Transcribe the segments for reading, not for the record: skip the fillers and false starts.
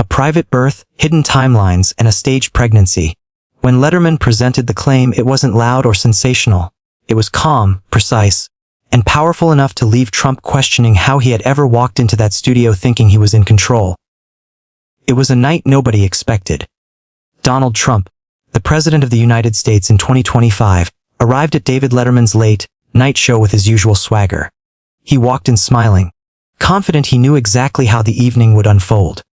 a private birth, hidden timelines, and a staged pregnancy. When Letterman presented the claim, it wasn't loud or sensational. It was calm, precise, and powerful enough to leave Trump questioning how he had ever walked into that studio thinking he was in control. It was a night nobody expected. Donald Trump, the President of the United States in 2025, arrived at David Letterman's late night show with his usual swagger. He walked in smiling, confident he knew exactly how the evening would unfold.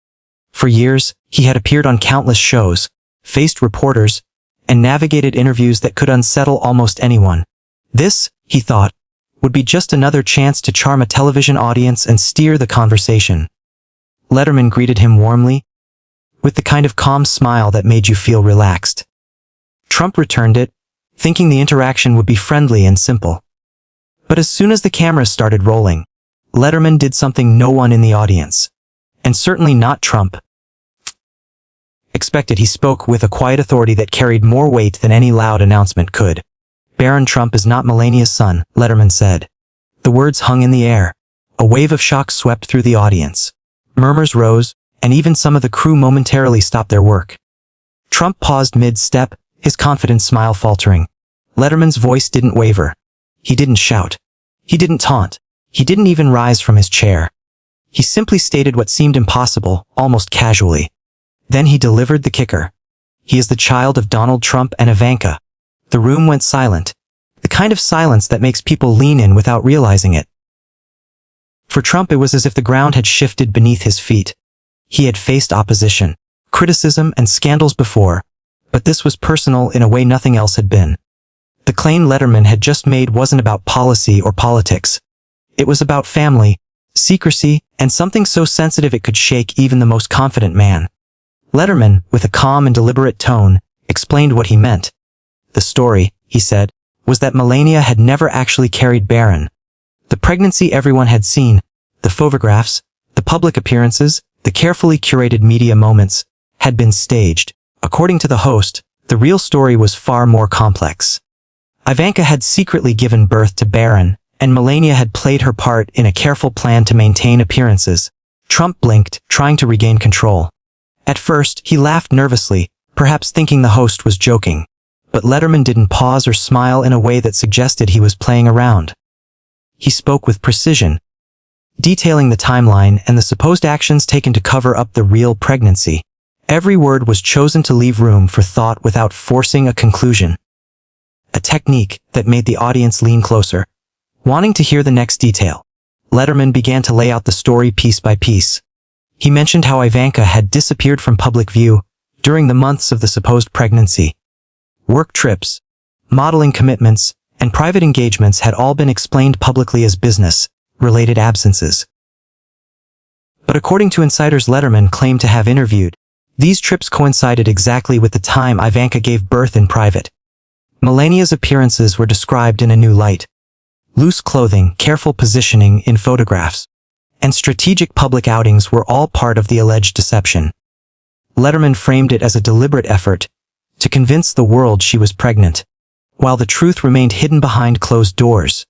For years, he had appeared on countless shows, faced reporters, and navigated interviews that could unsettle almost anyone. This, he thought, would be just another chance to charm a television audience and steer the conversation. Letterman greeted him warmly, with the kind of calm smile that made you feel relaxed. Trump returned it, thinking the interaction would be friendly and simple. But as soon as the cameras started rolling, Letterman did something no one in the audience, and certainly not Trump, expected. He spoke with a quiet authority that carried more weight than any loud announcement could. "Barron Trump is not Melania's son," Letterman said. The words hung in the air. A wave of shock swept through the audience. Murmurs rose, and even some of the crew momentarily stopped their work. Trump paused mid-step, his confident smile faltering. Letterman's voice didn't waver. He didn't shout. He didn't taunt. He didn't even rise from his chair. He simply stated what seemed impossible, almost casually. Then he delivered the kicker. "He is the child of Donald Trump and Ivanka." The room went silent. The kind of silence that makes people lean in without realizing it. For Trump, it was as if the ground had shifted beneath his feet. He had faced opposition, criticism, and scandals before, but this was personal in a way nothing else had been. The claim Letterman had just made wasn't about policy or politics. It was about family, secrecy, and something so sensitive it could shake even the most confident man. Letterman, with a calm and deliberate tone, explained what he meant. The story, he said, was that Melania had never actually carried Barron. The pregnancy everyone had seen, the photographs, the public appearances, the carefully curated media moments, had been staged. According to the host, the real story was far more complex. Ivanka had secretly given birth to Barron, and Melania had played her part in a careful plan to maintain appearances. Trump blinked, trying to regain control. At first, he laughed nervously, perhaps thinking the host was joking. But Letterman didn't pause or smile in a way that suggested he was playing around. He spoke with precision, detailing the timeline and the supposed actions taken to cover up the real pregnancy. Every word was chosen to leave room for thought without forcing a conclusion. A technique that made the audience lean closer, wanting to hear the next detail. Letterman began to lay out the story piece by piece. He mentioned how Ivanka had disappeared from public view during the months of the supposed pregnancy. Work trips, modeling commitments, and private engagements had all been explained publicly as business-related absences. But according to insiders Letterman claimed to have interviewed, these trips coincided exactly with the time Ivanka gave birth in private. Melania's appearances were described in a new light. Loose clothing, careful positioning in photographs, and strategic public outings were all part of the alleged deception. Letterman framed it as a deliberate effort to convince the world she was pregnant, while the truth remained hidden behind closed doors.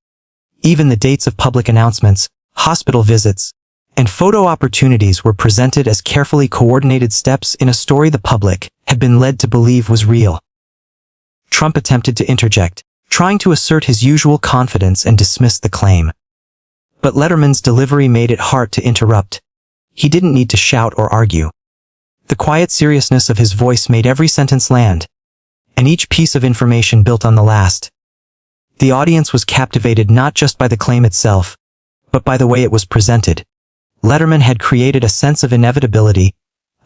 Even the dates of public announcements, hospital visits, and photo opportunities were presented as carefully coordinated steps in a story the public had been led to believe was real. Trump attempted to interject, trying to assert his usual confidence and dismiss the claim. But Letterman's delivery made it hard to interrupt. He didn't need to shout or argue. The quiet seriousness of his voice made every sentence land, and each piece of information built on the last. The audience was captivated not just by the claim itself, but by the way it was presented. Letterman had created a sense of inevitability,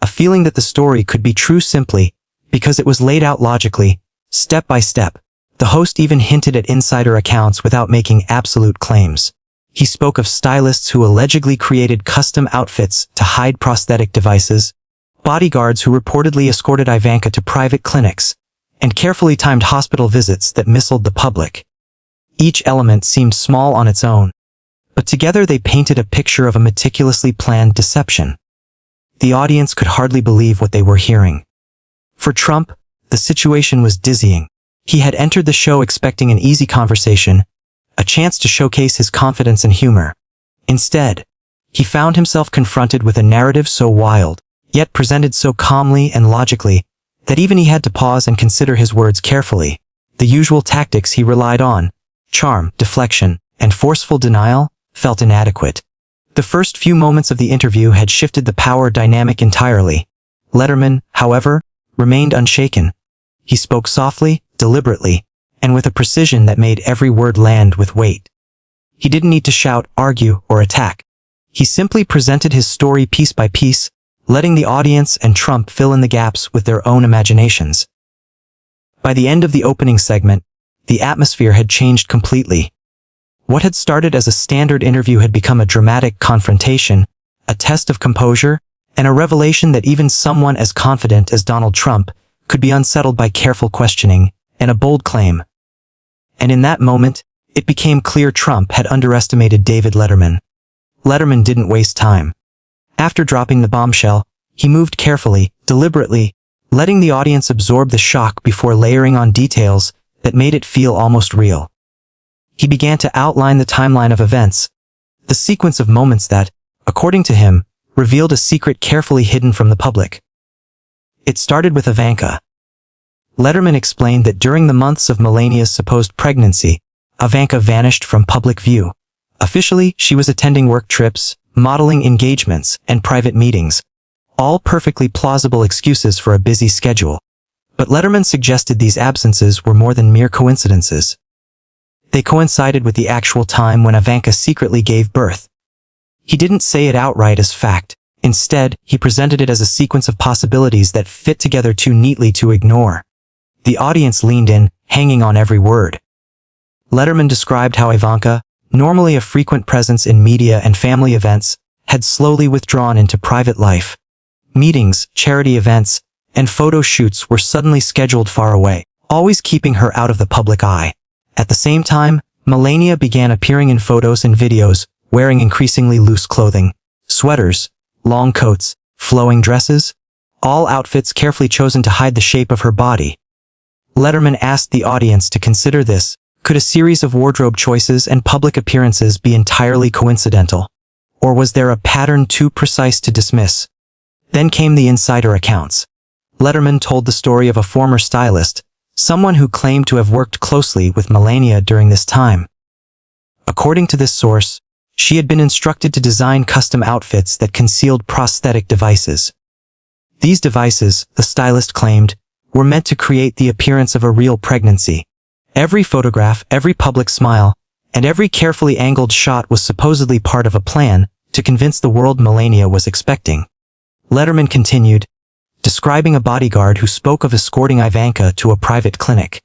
a feeling that the story could be true simply because it was laid out logically, step by step. The host even hinted at insider accounts without making absolute claims. He spoke of stylists who allegedly created custom outfits to hide prosthetic devices, bodyguards who reportedly escorted Ivanka to private clinics, and carefully timed hospital visits that misled the public. Each element seemed small on its own, but together they painted a picture of a meticulously planned deception. The audience could hardly believe what they were hearing. For Trump, the situation was dizzying. He had entered the show expecting an easy conversation, a chance to showcase his confidence and humor. Instead, he found himself confronted with a narrative so wild, yet presented so calmly and logically that even he had to pause and consider his words carefully. The usual tactics he relied on, charm, deflection, and forceful denial, felt inadequate. The first few moments of the interview had shifted the power dynamic entirely. Letterman, however, remained unshaken. He spoke softly, deliberately, and with a precision that made every word land with weight. He didn't need to shout, argue, or attack. He simply presented his story piece by piece, letting the audience and Trump fill in the gaps with their own imaginations. By the end of the opening segment, the atmosphere had changed completely. What had started as a standard interview had become a dramatic confrontation, a test of composure, and a revelation that even someone as confident as Donald Trump could be unsettled by careful questioning and a bold claim. And in that moment, it became clear Trump had underestimated David Letterman. Letterman didn't waste time. After dropping the bombshell, he moved carefully, deliberately, letting the audience absorb the shock before layering on details that made it feel almost real. He began to outline the timeline of events, the sequence of moments that, according to him, revealed a secret carefully hidden from the public. It started with Ivanka. Letterman explained that during the months of Melania's supposed pregnancy, Ivanka vanished from public view. Officially, she was attending work trips, modeling engagements, and private meetings, all perfectly plausible excuses for a busy schedule. But Letterman suggested these absences were more than mere coincidences. They coincided with the actual time when Ivanka secretly gave birth. He didn't say it outright as fact. Instead, he presented it as a sequence of possibilities that fit together too neatly to ignore. The audience leaned in, hanging on every word. Letterman described how Ivanka, normally a frequent presence in media and family events, had slowly withdrawn into private life. Meetings, charity events, and photo shoots were suddenly scheduled far away, always keeping her out of the public eye. At the same time, Melania began appearing in photos and videos, wearing increasingly loose clothing, sweaters, long coats, flowing dresses, all outfits carefully chosen to hide the shape of her body. Letterman asked the audience to consider this. Could a series of wardrobe choices and public appearances be entirely coincidental? Or was there a pattern too precise to dismiss? Then came the insider accounts. Letterman told the story of a former stylist, someone who claimed to have worked closely with Melania during this time. According to this source, she had been instructed to design custom outfits that concealed prosthetic devices. These devices, the stylist claimed, were meant to create the appearance of a real pregnancy. Every photograph, every public smile, and every carefully angled shot was supposedly part of a plan to convince the world Melania was expecting. Letterman continued, describing a bodyguard who spoke of escorting Ivanka to a private clinic.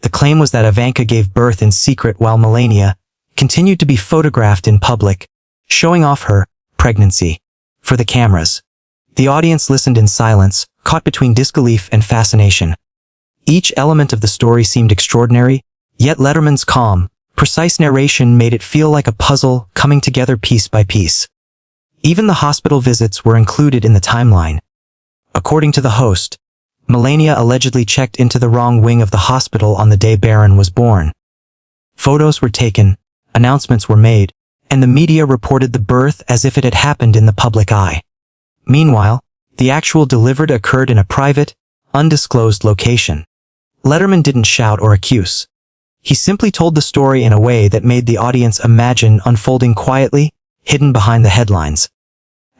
The claim was that Ivanka gave birth in secret while Melania continued to be photographed in public, showing off her pregnancy for the cameras. The audience listened in silence, caught between disbelief and fascination. Each element of the story seemed extraordinary, yet Letterman's calm, precise narration made it feel like a puzzle coming together piece by piece. Even the hospital visits were included in the timeline. According to the host, Melania allegedly checked into the wrong wing of the hospital on the day Barron was born. Photos were taken, announcements were made, and the media reported the birth as if it had happened in the public eye. Meanwhile, the actual delivery occurred in a private, undisclosed location. Letterman didn't shout or accuse. He simply told the story in a way that made the audience imagine unfolding quietly, hidden behind the headlines.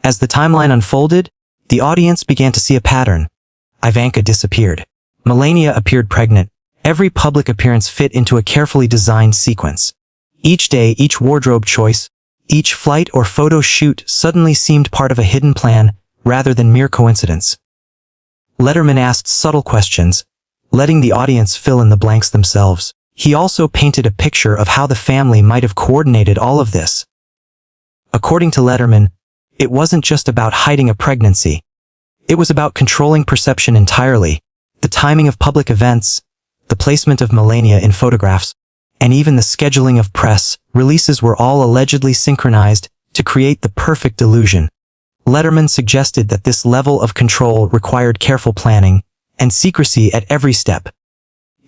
As the timeline unfolded, the audience began to see a pattern. Ivanka disappeared. Melania appeared pregnant. Every public appearance fit into a carefully designed sequence. Each day, each wardrobe choice, each flight or photo shoot suddenly seemed part of a hidden plan, rather than mere coincidence. Letterman asked subtle questions, letting the audience fill in the blanks themselves. He also painted a picture of how the family might have coordinated all of this. According to Letterman, it wasn't just about hiding a pregnancy. It was about controlling perception entirely, the timing of public events, the placement of Melania in photographs, and even the scheduling of press releases were all allegedly synchronized to create the perfect illusion. Letterman suggested that this level of control required careful planning and secrecy at every step.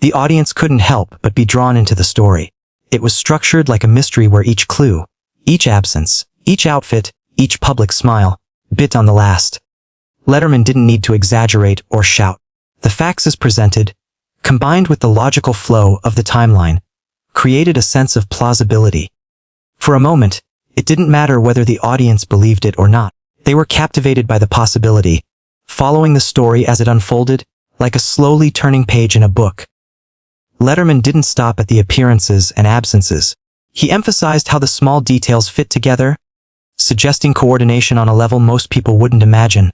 The audience couldn't help but be drawn into the story. It was structured like a mystery where each clue, each absence, each outfit, each public smile, bit on the last. Letterman didn't need to exaggerate or shout. The facts as presented, combined with the logical flow of the timeline, created a sense of plausibility. For a moment, it didn't matter whether the audience believed it or not. They were captivated by the possibility, following the story as it unfolded, like a slowly turning page in a book. Letterman didn't stop at the appearances and absences. He emphasized how the small details fit together, suggesting coordination on a level most people wouldn't imagine.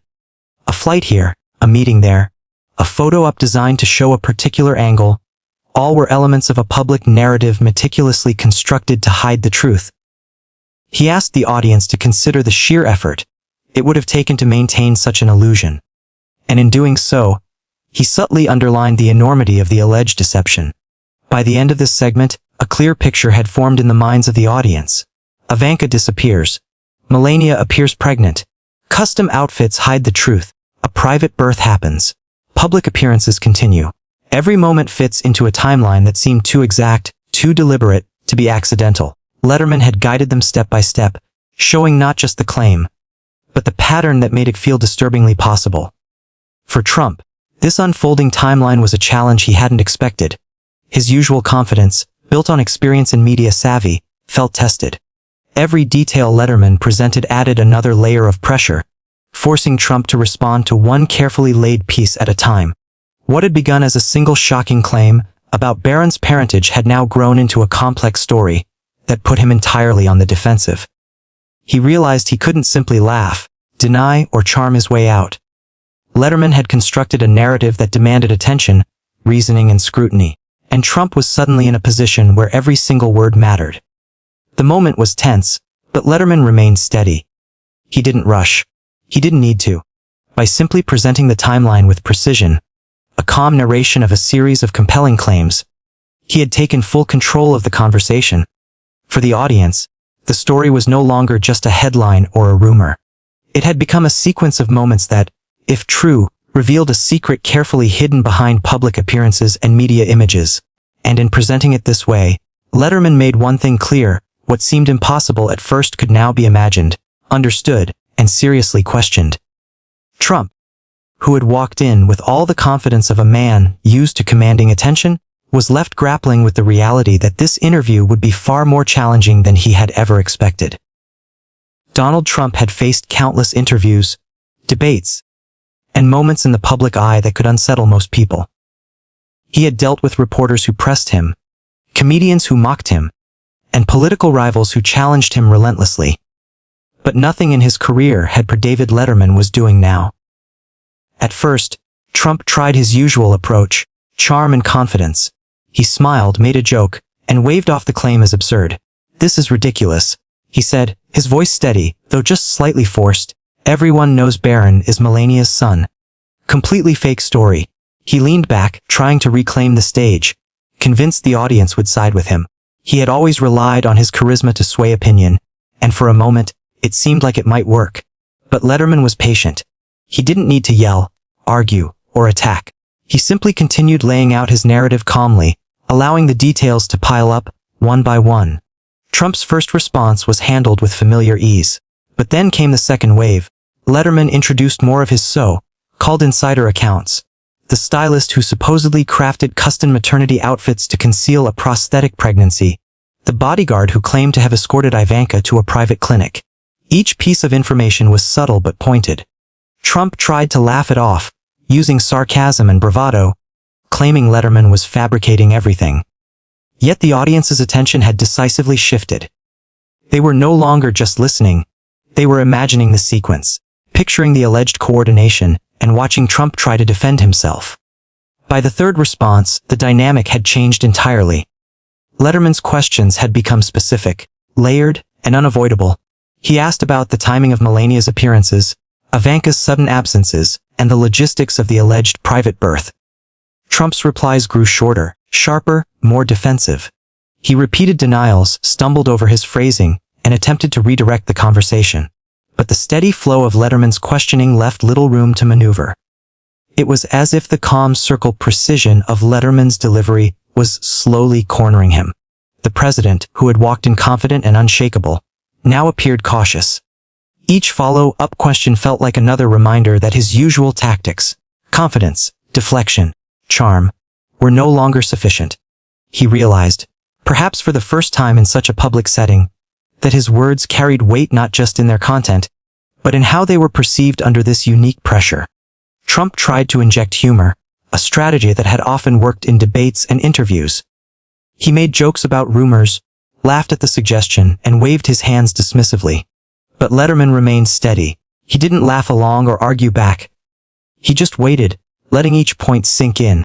A flight here, a meeting there, a photo op designed to show a particular angle, all were elements of a public narrative meticulously constructed to hide the truth. He asked the audience to consider the sheer effort it would have taken to maintain such an illusion. And in doing so, he subtly underlined the enormity of the alleged deception. By the end of this segment, a clear picture had formed in the minds of the audience. Ivanka disappears. Melania appears pregnant. Custom outfits hide the truth. A private birth happens. Public appearances continue. Every moment fits into a timeline that seemed too exact, too deliberate, to be accidental. Letterman had guided them step by step, showing not just the claim, but the pattern that made it feel disturbingly possible. For Trump, this unfolding timeline was a challenge he hadn't expected. His usual confidence, built on experience and media savvy, felt tested. Every detail Letterman presented added another layer of pressure, forcing Trump to respond to one carefully laid piece at a time. What had begun as a single shocking claim about Barron's parentage had now grown into a complex story that put him entirely on the defensive. He realized he couldn't simply laugh, deny, or charm his way out. Letterman had constructed a narrative that demanded attention, reasoning, and scrutiny, and Trump was suddenly in a position where every single word mattered. The moment was tense, but Letterman remained steady. He didn't rush. He didn't need to. By simply presenting the timeline with precision, a calm narration of a series of compelling claims, he had taken full control of the conversation. For the audience, the story was no longer just a headline or a rumor. It had become a sequence of moments that, if true, revealed a secret carefully hidden behind public appearances and media images. And in presenting it this way, Letterman made one thing clear: what seemed impossible at first could now be imagined, understood, and seriously questioned. Trump, who had walked in with all the confidence of a man used to commanding attention, was left grappling with the reality that this interview would be far more challenging than he had ever expected. Donald Trump had faced countless interviews, debates, and moments in the public eye that could unsettle most people. He had dealt with reporters who pressed him, comedians who mocked him, and political rivals who challenged him relentlessly. But nothing in his career had prepared David Letterman was doing now. At first, Trump tried his usual approach, charm and confidence. He smiled, made a joke, and waved off the claim as absurd. "This is ridiculous," he said, his voice steady, though just slightly forced. "Everyone knows Barron is Melania's son. Completely fake story." He leaned back, trying to reclaim the stage, convinced the audience would side with him. He had always relied on his charisma to sway opinion, and for a moment, it seemed like it might work. But Letterman was patient. He didn't need to yell, argue, or attack. He simply continued laying out his narrative calmly, allowing the details to pile up, one by one. Trump's first response was handled with familiar ease. But then came the second wave. Letterman introduced more of his so-called insider accounts. The stylist who supposedly crafted custom maternity outfits to conceal a prosthetic pregnancy. The bodyguard who claimed to have escorted Ivanka to a private clinic. Each piece of information was subtle but pointed. Trump tried to laugh it off, using sarcasm and bravado, claiming Letterman was fabricating everything. Yet the audience's attention had decisively shifted. They were no longer just listening. They were imagining the sequence, picturing the alleged coordination, and watching Trump try to defend himself. By the third response, the dynamic had changed entirely. Letterman's questions had become specific, layered, and unavoidable. He asked about the timing of Melania's appearances, Ivanka's sudden absences, and the logistics of the alleged private birth. Trump's replies grew shorter, sharper, more defensive. He repeated denials, stumbled over his phrasing, and attempted to redirect the conversation. But the steady flow of Letterman's questioning left little room to maneuver. It was as if the calm circled precision of Letterman's delivery was slowly cornering him. The president, who had walked in confident and unshakable, now appeared cautious. Each follow-up question felt like another reminder that his usual tactics, confidence, deflection, charm, were no longer sufficient. He realized, perhaps for the first time in such a public setting, that his words carried weight not just in their content, but in how they were perceived under this unique pressure. Trump tried to inject humor, a strategy that had often worked in debates and interviews. He made jokes about rumors, laughed at the suggestion, and waved his hands dismissively. But Letterman remained steady. He didn't laugh along or argue back. He just waited, letting each point sink in.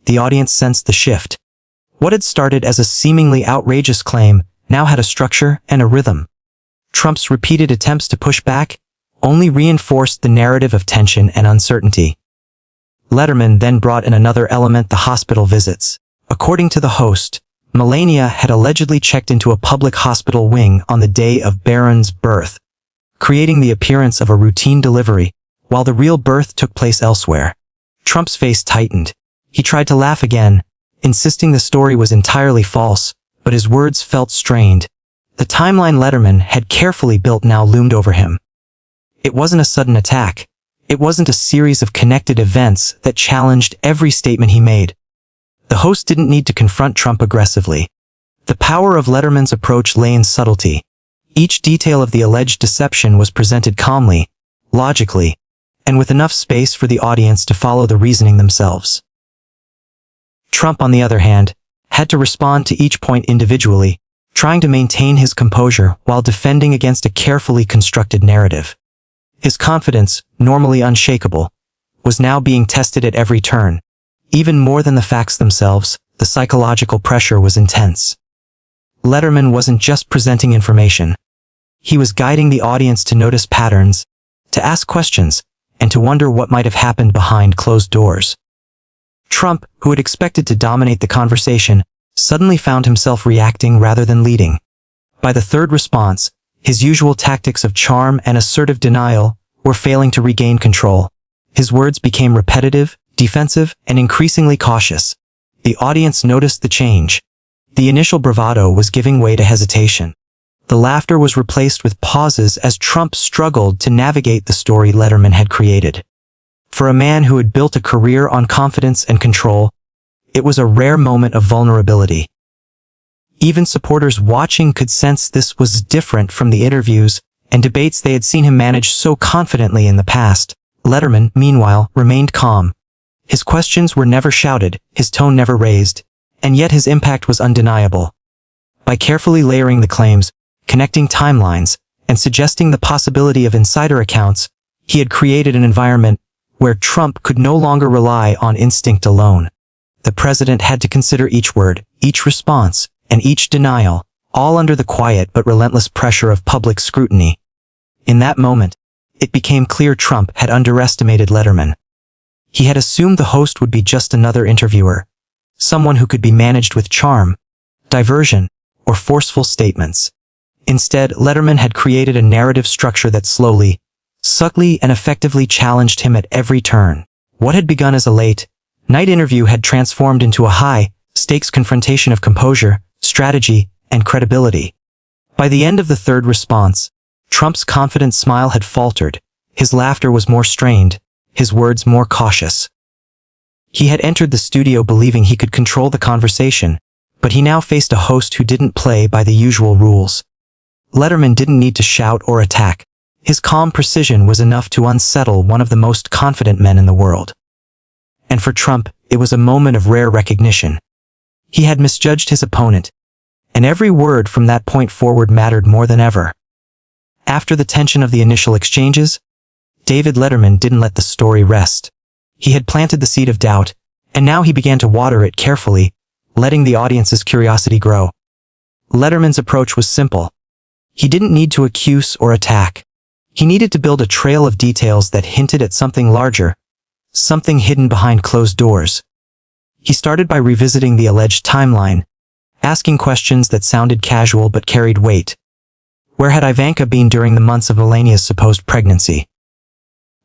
The audience sensed the shift. What had started as a seemingly outrageous claim now had a structure and a rhythm. Trump's repeated attempts to push back only reinforced the narrative of tension and uncertainty. Letterman then brought in another element: the hospital visits. According to the host, Melania had allegedly checked into a public hospital wing on the day of Barron's birth, creating the appearance of a routine delivery, while the real birth took place elsewhere. Trump's face tightened. He tried to laugh again, insisting the story was entirely false, but his words felt strained. The timeline Letterman had carefully built now loomed over him. It wasn't a sudden attack. It wasn't a series of connected events that challenged every statement he made. The host didn't need to confront Trump aggressively. The power of Letterman's approach lay in subtlety. Each detail of the alleged deception was presented calmly, logically, and with enough space for the audience to follow the reasoning themselves. Trump, on the other hand, had to respond to each point individually, trying to maintain his composure while defending against a carefully constructed narrative. His confidence, normally unshakable, was now being tested at every turn. Even more than the facts themselves, the psychological pressure was intense. Letterman wasn't just presenting information. He was guiding the audience to notice patterns, to ask questions, and to wonder what might have happened behind closed doors. Trump, who had expected to dominate the conversation, suddenly found himself reacting rather than leading. By the third response, his usual tactics of charm and assertive denial were failing to regain control. His words became repetitive, defensive, and increasingly cautious. The audience noticed the change. The initial bravado was giving way to hesitation. The laughter was replaced with pauses as Trump struggled to navigate the story Letterman had created. For a man who had built a career on confidence and control, it was a rare moment of vulnerability. Even supporters watching could sense this was different from the interviews and debates they had seen him manage so confidently in the past. Letterman, meanwhile, remained calm. His questions were never shouted, his tone never raised, and yet his impact was undeniable. By carefully layering the claims, connecting timelines, and suggesting the possibility of insider accounts, he had created an environment where Trump could no longer rely on instinct alone. The president had to consider each word, each response, and each denial, all under the quiet but relentless pressure of public scrutiny. In that moment, it became clear Trump had underestimated Letterman. He had assumed the host would be just another interviewer, someone who could be managed with charm, diversion, or forceful statements. Instead, Letterman had created a narrative structure that slowly, subtly, and effectively challenged him at every turn. What had begun as a late-night interview had transformed into a high-stakes confrontation of composure, strategy, and credibility. By the end of the third response, Trump's confident smile had faltered, his laughter was more strained, his words more cautious. He had entered the studio believing he could control the conversation, but he now faced a host who didn't play by the usual rules. Letterman didn't need to shout or attack. His calm precision was enough to unsettle one of the most confident men in the world. And for Trump, it was a moment of rare recognition. He had misjudged his opponent, and every word from that point forward mattered more than ever. After the tension of the initial exchanges, David Letterman didn't let the story rest. He had planted the seed of doubt, and now he began to water it carefully, letting the audience's curiosity grow. Letterman's approach was simple. He didn't need to accuse or attack. He needed to build a trail of details that hinted at something larger, something hidden behind closed doors. He started by revisiting the alleged timeline, asking questions that sounded casual but carried weight. Where had Ivanka been during the months of Melania's supposed pregnancy?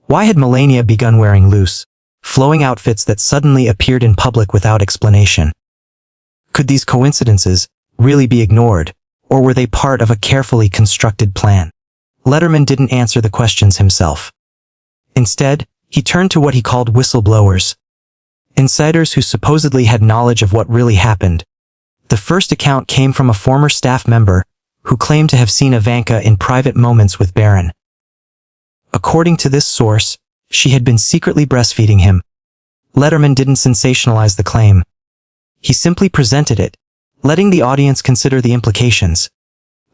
Why had Melania begun wearing loose, flowing outfits that suddenly appeared in public without explanation? Could these coincidences really be ignored, or were they part of a carefully constructed plan? Letterman didn't answer the questions himself. Instead, he turned to what he called whistleblowers. Insiders who supposedly had knowledge of what really happened. The first account came from a former staff member who claimed to have seen Ivanka in private moments with Barron. According to this source, she had been secretly breastfeeding him. Letterman didn't sensationalize the claim. He simply presented it, letting the audience consider the implications.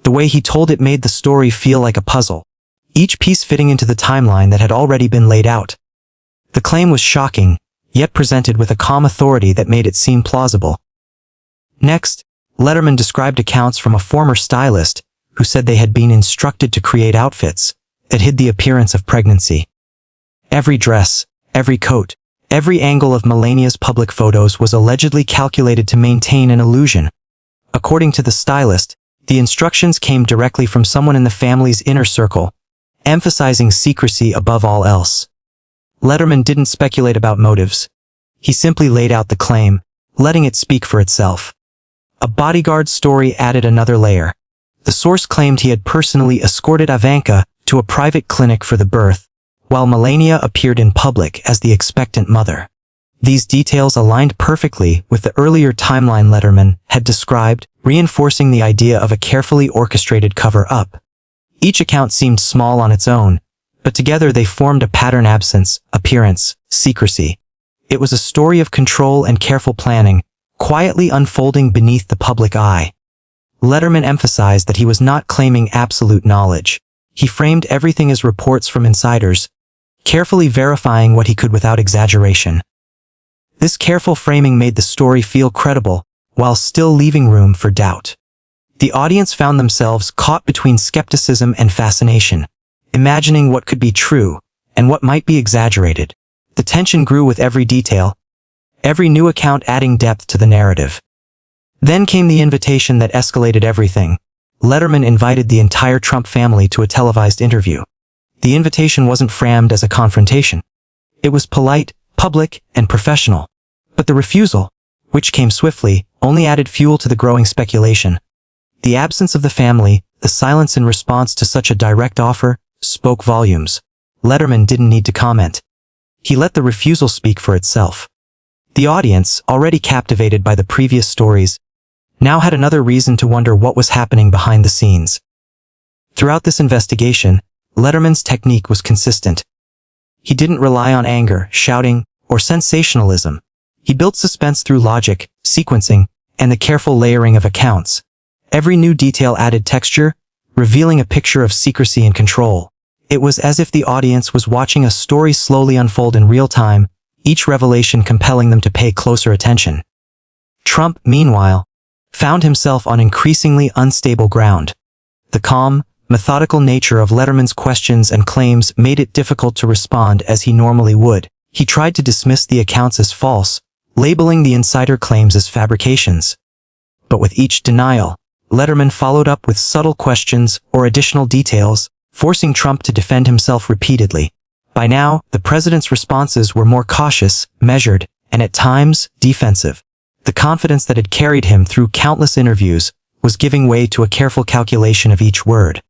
The way he told it made the story feel like a puzzle, each piece fitting into the timeline that had already been laid out. The claim was shocking, yet presented with a calm authority that made it seem plausible. Next, Letterman described accounts from a former stylist who said they had been instructed to create outfits that hid the appearance of pregnancy. Every dress, every coat, every angle of Melania's public photos was allegedly calculated to maintain an illusion. According to the stylist, the instructions came directly from someone in the family's inner circle, emphasizing secrecy above all else. Letterman didn't speculate about motives. He simply laid out the claim, letting it speak for itself. A bodyguard story added another layer. The source claimed he had personally escorted Ivanka to a private clinic for the birth, while Melania appeared in public as the expectant mother. These details aligned perfectly with the earlier timeline Letterman had described, reinforcing the idea of a carefully orchestrated cover-up. Each account seemed small on its own, but together they formed a pattern: absence, appearance, secrecy. It was a story of control and careful planning, quietly unfolding beneath the public eye. Letterman emphasized that he was not claiming absolute knowledge. He framed everything as reports from insiders, carefully verifying what he could without exaggeration. This careful framing made the story feel credible, while still leaving room for doubt. The audience found themselves caught between skepticism and fascination, imagining what could be true and what might be exaggerated. The tension grew with every detail, every new account adding depth to the narrative. Then came the invitation that escalated everything. Letterman invited the entire Trump family to a televised interview. The invitation wasn't framed as a confrontation. It was polite, public, and professional. But the refusal, which came swiftly, only added fuel to the growing speculation. The absence of the family, the silence in response to such a direct offer, spoke volumes. Letterman didn't need to comment. He let the refusal speak for itself. The audience, already captivated by the previous stories, now had another reason to wonder what was happening behind the scenes. Throughout this investigation, Letterman's technique was consistent. He didn't rely on anger, shouting, or sensationalism. He built suspense through logic, sequencing, and the careful layering of accounts. Every new detail added texture, revealing a picture of secrecy and control. It was as if the audience was watching a story slowly unfold in real time, each revelation compelling them to pay closer attention. Trump, meanwhile, found himself on increasingly unstable ground. The calm, methodical nature of Letterman's questions and claims made it difficult to respond as he normally would. He tried to dismiss the accounts as false, labeling the insider claims as fabrications. But with each denial, Letterman followed up with subtle questions or additional details, forcing Trump to defend himself repeatedly. By now, the president's responses were more cautious, measured, and at times, defensive. The confidence that had carried him through countless interviews was giving way to a careful calculation of each word.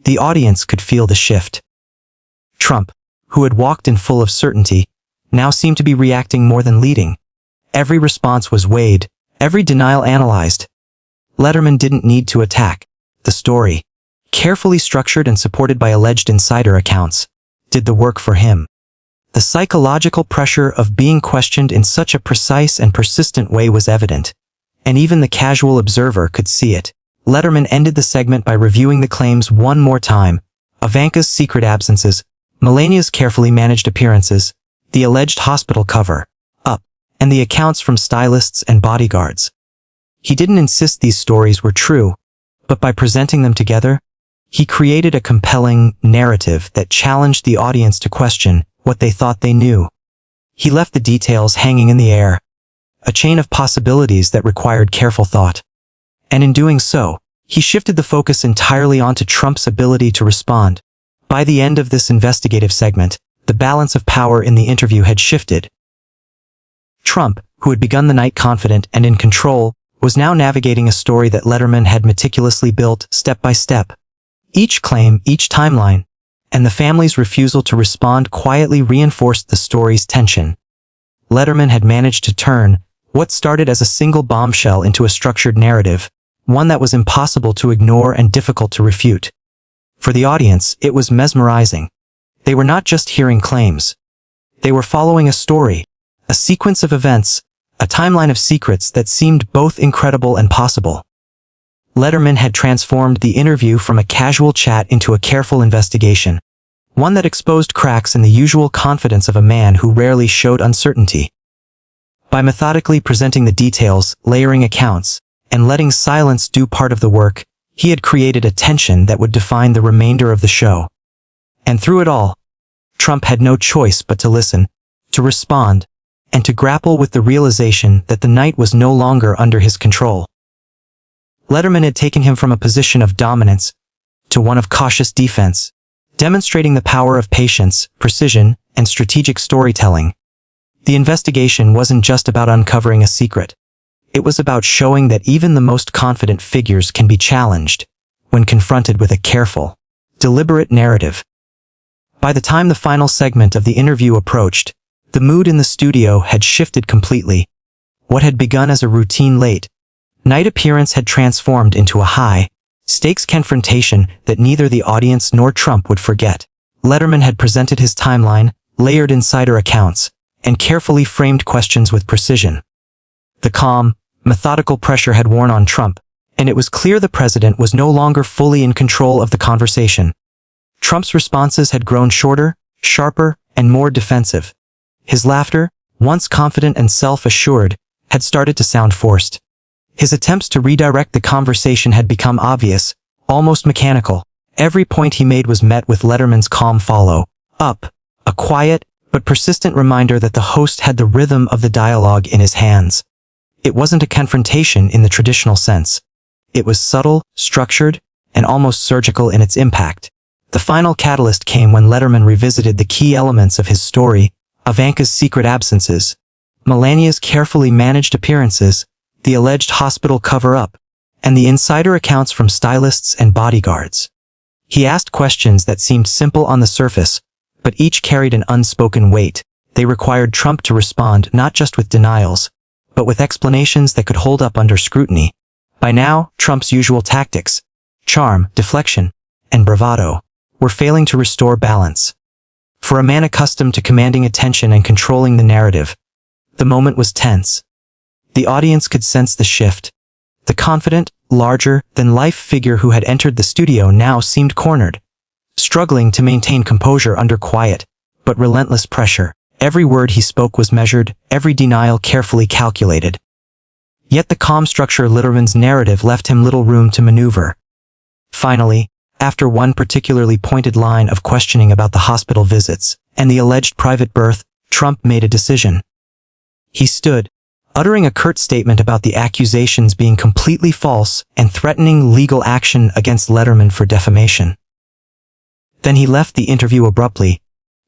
The audience could feel the shift. Trump, who had walked in full of certainty, now seemed to be reacting more than leading. Every response was weighed, every denial analyzed. Letterman didn't need to attack. The story, carefully structured and supported by alleged insider accounts, did the work for him. The psychological pressure of being questioned in such a precise and persistent way was evident, and even the casual observer could see it. Letterman ended the segment by reviewing the claims one more time: Ivanka's secret absences, Melania's carefully managed appearances, the alleged hospital cover-up, and the accounts from stylists and bodyguards. He didn't insist these stories were true, but by presenting them together, he created a compelling narrative that challenged the audience to question what they thought they knew. He left the details hanging in the air, a chain of possibilities that required careful thought. And in doing so, he shifted the focus entirely onto Trump's ability to respond. By the end of this investigative segment, the balance of power in the interview had shifted. Trump, who had begun the night confident and in control, was now navigating a story that Letterman had meticulously built step by step. Each claim, each timeline, and the family's refusal to respond quietly reinforced the story's tension. Letterman had managed to turn what started as a single bombshell into a structured narrative, one that was impossible to ignore and difficult to refute. For the audience, it was mesmerizing. They were not just hearing claims. They were following a story, a sequence of events, a timeline of secrets that seemed both incredible and possible. Letterman had transformed the interview from a casual chat into a careful investigation, one that exposed cracks in the usual confidence of a man who rarely showed uncertainty. By methodically presenting the details, layering accounts, and letting silence do part of the work, he had created a tension that would define the remainder of the show. And through it all, Trump had no choice but to listen, to respond, and to grapple with the realization that the night was no longer under his control. Letterman had taken him from a position of dominance to one of cautious defense, demonstrating the power of patience, precision, and strategic storytelling. The investigation wasn't just about uncovering a secret. It was about showing that even the most confident figures can be challenged when confronted with a careful, deliberate narrative. By the time the final segment of the interview approached, the mood in the studio had shifted completely. What had begun as a routine late-night appearance had transformed into a high-stakes confrontation that neither the audience nor Trump would forget. Letterman had presented his timeline, layered insider accounts, and carefully framed questions with precision. The calm, methodical pressure had worn on Trump, and it was clear the president was no longer fully in control of the conversation. Trump's responses had grown shorter, sharper, and more defensive. His laughter, once confident and self-assured, had started to sound forced. His attempts to redirect the conversation had become obvious, almost mechanical. Every point he made was met with Letterman's calm follow-up, a quiet but persistent reminder that the host had the rhythm of the dialogue in his hands. It wasn't a confrontation in the traditional sense. It was subtle, structured, and almost surgical in its impact. The final catalyst came when Letterman revisited the key elements of his story: Ivanka's secret absences, Melania's carefully managed appearances, the alleged hospital cover-up, and the insider accounts from stylists and bodyguards. He asked questions that seemed simple on the surface, but each carried an unspoken weight. They required Trump to respond not just with denials, but with explanations that could hold up under scrutiny. By now, Trump's usual tactics, charm, deflection, and bravado, were failing to restore balance. For a man accustomed to commanding attention and controlling the narrative, the moment was tense. The audience could sense the shift. The confident, larger-than-life figure who had entered the studio now seemed cornered, struggling to maintain composure under quiet, but relentless pressure. Every word he spoke was measured, every denial carefully calculated. Yet the calm structure of Letterman's narrative left him little room to maneuver. Finally, after one particularly pointed line of questioning about the hospital visits and the alleged private birth, Trump made a decision. He stood, uttering a curt statement about the accusations being completely false and threatening legal action against Letterman for defamation. Then he left the interview abruptly,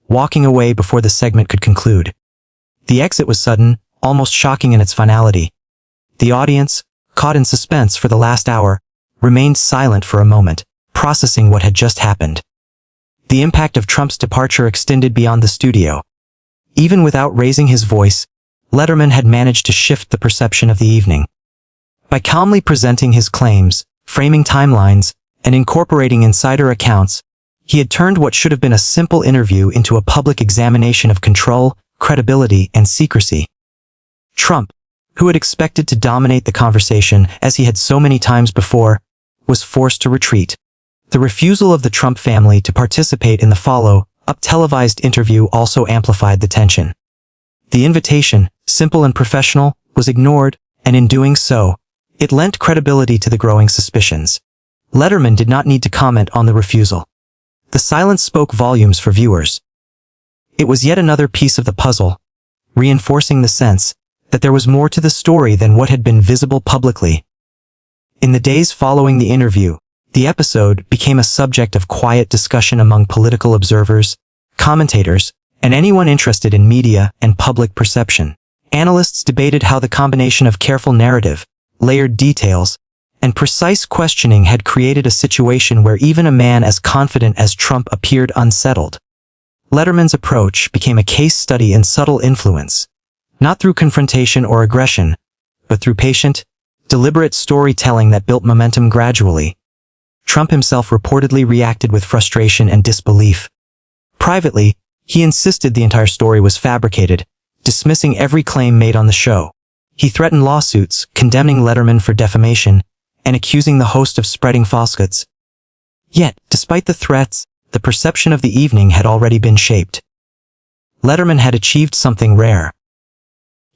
walking away before the segment could conclude. The exit was sudden, almost shocking in its finality. The audience, caught in suspense for the last hour, remained silent for a moment, processing what had just happened. The impact of Trump's departure extended beyond the studio. Even without raising his voice, Letterman had managed to shift the perception of the evening. By calmly presenting his claims, framing timelines, and incorporating insider accounts, he had turned what should have been a simple interview into a public examination of control, credibility, and secrecy. Trump, who had expected to dominate the conversation as he had so many times before, was forced to retreat. The refusal of the Trump family to participate in the follow-up televised interview also amplified the tension. The invitation, simple and professional, was ignored, and in doing so, it lent credibility to the growing suspicions. Letterman did not need to comment on the refusal. The silence spoke volumes for viewers. It was yet another piece of the puzzle, reinforcing the sense that there was more to the story than what had been visible publicly. In the days following the interview, the episode became a subject of quiet discussion among political observers, commentators, and anyone interested in media and public perception. Analysts debated how the combination of careful narrative, layered details, and precise questioning had created a situation where even a man as confident as Trump appeared unsettled. Letterman's approach became a case study in subtle influence, not through confrontation or aggression, but through patient, deliberate storytelling that built momentum gradually. Trump himself reportedly reacted with frustration and disbelief. Privately, he insisted the entire story was fabricated, dismissing every claim made on the show. He threatened lawsuits, condemning Letterman for defamation, and accusing the host of spreading falsehoods. Yet, despite the threats, the perception of the evening had already been shaped. Letterman had achieved something rare.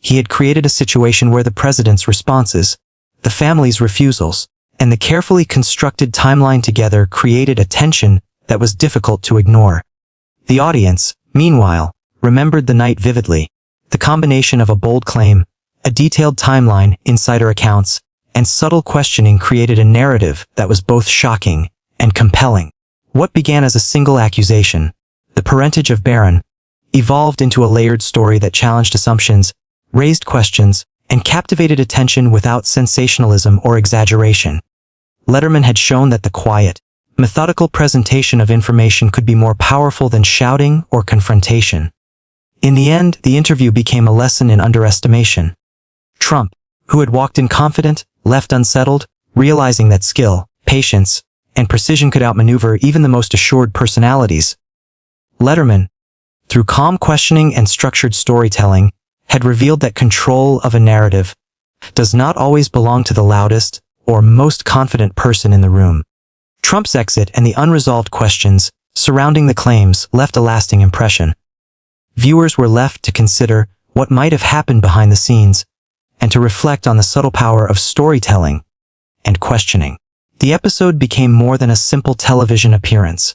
He had created a situation where the president's responses, the family's refusals, and the carefully constructed timeline together created a tension that was difficult to ignore. The audience, meanwhile, remembered the night vividly. The combination of a bold claim, a detailed timeline, insider accounts, and subtle questioning created a narrative that was both shocking and compelling. What began as a single accusation, the parentage of Barron, evolved into a layered story that challenged assumptions, raised questions, and captivated attention without sensationalism or exaggeration. Letterman had shown that the quiet, methodical presentation of information could be more powerful than shouting or confrontation. In the end, the interview became a lesson in underestimation. Trump, who had walked in confident, left unsettled, realizing that skill, patience, and precision could outmaneuver even the most assured personalities. Letterman, through calm questioning and structured storytelling, had revealed that control of a narrative does not always belong to the loudest or most confident person in the room. Trump's exit and the unresolved questions surrounding the claims left a lasting impression. Viewers were left to consider what might have happened behind the scenes and to reflect on the subtle power of storytelling and questioning. The episode became more than a simple television appearance.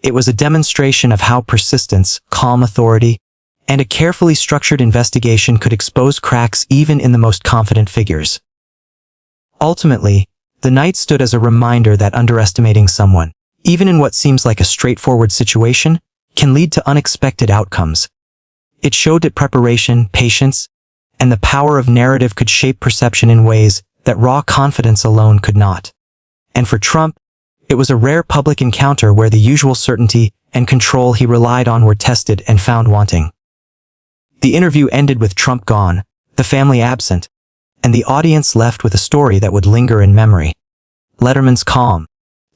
It was a demonstration of how persistence, calm authority, and a carefully structured investigation could expose cracks even in the most confident figures. Ultimately, the night stood as a reminder that underestimating someone, even in what seems like a straightforward situation, can lead to unexpected outcomes. It showed that preparation, patience, and the power of narrative could shape perception in ways that raw confidence alone could not. And for Trump, it was a rare public encounter where the usual certainty and control he relied on were tested and found wanting. The interview ended with Trump gone, the family absent, and the audience left with a story that would linger in memory. Letterman's calm,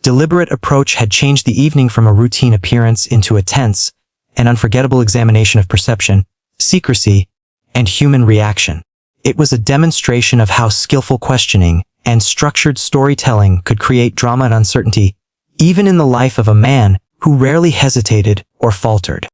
deliberate approach had changed the evening from a routine appearance into a tense and unforgettable examination of perception, secrecy, and human reaction. It was a demonstration of how skillful questioning and structured storytelling could create drama and uncertainty, even in the life of a man who rarely hesitated or faltered.